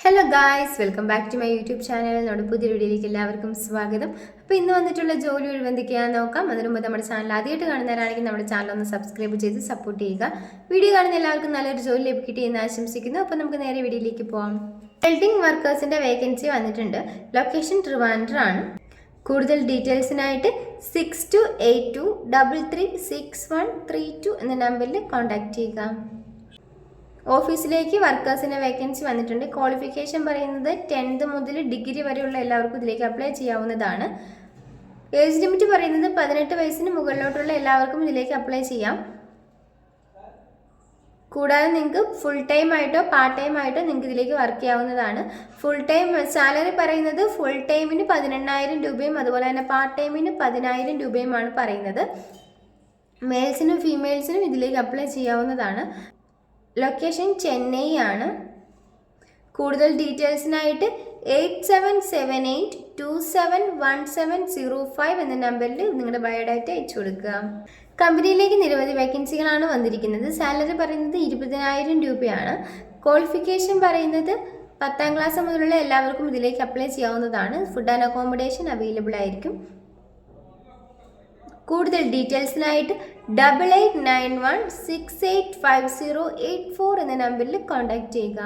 Hello guys, welcome back to my YouTube channel. നമ്മുടെ പുതിയ വീഡിയോയിലേക്ക് എല്ലാവർക്കും സ്വാഗതം. അപ്പോൾ ഇന്ന് വന്നിട്ടുള്ള ജോലി ഒഴിവ് എന്തൊക്കെയാണെന്ന് നോക്കാം. അതിനു മുമ്പ് നമ്മുടെ ചാനൽ ആദ്യമായിട്ട് കാണുന്നവരാണെങ്കിൽ നമ്മുടെ ചാനൽ ഒന്ന് സബ്സ്ക്രൈബ് ചെയ്ത് സപ്പോർട്ട് ചെയ്യുക. വീഡിയോ കാണുന്ന എല്ലാവർക്കും നല്ലൊരു ജോലി ലഭിക്കട്ടെ എന്ന് ആശംസിക്കുന്നു. അപ്പോൾ നമുക്ക് നേരെ വീഡിയോയിലേക്ക് പോകാം. വെൽഡിംഗ് വർക്കേഴ്സിൻ്റെ വേക്കൻസി വന്നിട്ടുണ്ട്. ലൊക്കേഷൻ ട്രിവാൻഡ്രം ആണ്. കൂടുതൽ ഡീറ്റെയിൽസിനായിട്ട് 6282336132 എന്ന നമ്പറിൽ കോൺടാക്റ്റ് ചെയ്യുക. ഓഫീസിലേക്ക് വർക്കേഴ്സിൻ്റെ വേക്കൻസി വന്നിട്ടുണ്ട്. ക്വാളിഫിക്കേഷൻ പറയുന്നത് 10th മുതൽ ഡിഗ്രി വരെയുള്ള എല്ലാവർക്കും ഇതിലേക്ക് അപ്ലൈ ചെയ്യാവുന്നതാണ്. ഏജ് ലിമിറ്റ് പറയുന്നത് 18 വയസ്സിന് മുകളിലോട്ടുള്ള എല്ലാവർക്കും ഇതിലേക്ക് അപ്ലൈ ചെയ്യാം. കൂടാതെ നിങ്ങൾക്ക് ഫുൾ ടൈം ആയിട്ടോ പാർട്ട് ടൈം ആയിട്ടോ നിങ്ങൾക്ക് ഇതിലേക്ക് വർക്ക് ചെയ്യാവുന്നതാണ്. ഫുൾ ടൈം സാലറി പറയുന്നത് ഫുൾ ടൈമിന് 18,000 രൂപയും അതുപോലെ തന്നെ പാർട്ട് ടൈമിന് 10,000 രൂപയുമാണ് പറയുന്നത്. മെയിൽസിനും ഫീമെയിൽസിനും ഇതിലേക്ക് അപ്ലൈ ചെയ്യാവുന്നതാണ്. ലൊക്കേഷൻ ചെന്നൈ ആണ്. കൂടുതൽ ഡീറ്റെയിൽസിനായിട്ട് 8778271705 എന്ന നമ്പറിൽ നിങ്ങളുടെ ബയോഡാറ്റ അയച്ചു കൊടുക്കുക. കമ്പനിയിലേക്ക് നിരവധി വേക്കൻസികളാണ് വന്നിരിക്കുന്നത്. സാലറി പറയുന്നത് 20,000 രൂപയാണ്. ക്വാളിഫിക്കേഷൻ പറയുന്നത് 10ാം ക്ലാസ് മുതലുള്ള എല്ലാവർക്കും ഇതിലേക്ക് അപ്ലൈ ചെയ്യാവുന്നതാണ്. ഫുഡ് ആൻഡ് അക്കോമഡേഷൻ അവൈലബിൾ ആയിരിക്കും. കൂടുതൽ ഡീറ്റെയിൽസിനായിട്ട് 8891685084 എന്ന നമ്പറിൽ കോൺടാക്ട് ചെയ്യുക.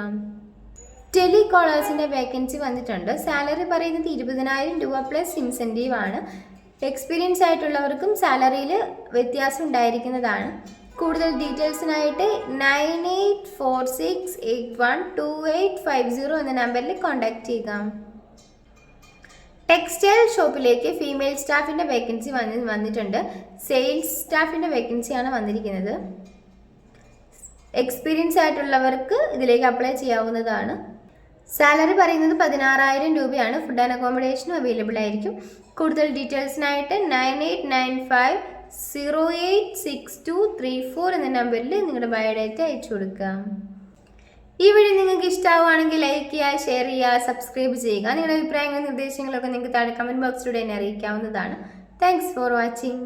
ടെലികോളേഴ്സിൻ്റെ വേക്കൻസി വന്നിട്ടുണ്ട്. സാലറി പറയുന്നത് 20,000 രൂപ പ്ലസ് ഇൻസെൻറ്റീവ് ആണ്. എക്സ്പീരിയൻസ് ആയിട്ടുള്ളവർക്കും സാലറിയിൽ വ്യത്യാസം ഉണ്ടായിരിക്കുന്നതാണ്. കൂടുതൽ ഡീറ്റെയിൽസിനായിട്ട് 9846812850 എന്ന നമ്പറിൽ കോൺടാക്ട് ചെയ്യുക. ടെക്സ്റ്റൈൽ ഷോപ്പിലേക്ക് ഫീമെയിൽ സ്റ്റാഫിൻ്റെ വേക്കൻസി വന്നിട്ടുണ്ട്. സെയിൽസ് സ്റ്റാഫിൻ്റെ വേക്കൻസിയാണ് വന്നിരിക്കുന്നത്. എക്സ്പീരിയൻസ് ആയിട്ടുള്ളവർക്ക് ഇതിലേക്ക് അപ്ലൈ ചെയ്യാവുന്നതാണ്. സാലറി പറയുന്നത് 16,000 രൂപയാണ്. ഫുഡ് ആൻഡ് അക്കോമഡേഷനും അവൈലബിൾ ആയിരിക്കും. കൂടുതൽ ഡീറ്റെയിൽസിനായിട്ട് 9895086234 എന്ന നമ്പറിൽ നിങ്ങളുടെ ബയോഡാറ്റ അയച്ചു കൊടുക്കുക. ഈ വീഡിയോ നിങ്ങൾക്ക് ഇഷ്ടമാവുകയാണെങ്കിൽ ലൈക്ക് ചെയ്യുക, ഷെയർ ചെയ്യുക, സബ്സ്ക്രൈബ് ചെയ്യുക. നിങ്ങളുടെ അഭിപ്രായങ്ങളും നിർദ്ദേശങ്ങളൊക്കെ നിങ്ങൾക്ക് താഴെ കമൻറ്റ് ബോക്സിലൂടെ എന്നെ അറിയിക്കാവുന്നതാണ്. Thanks for watching.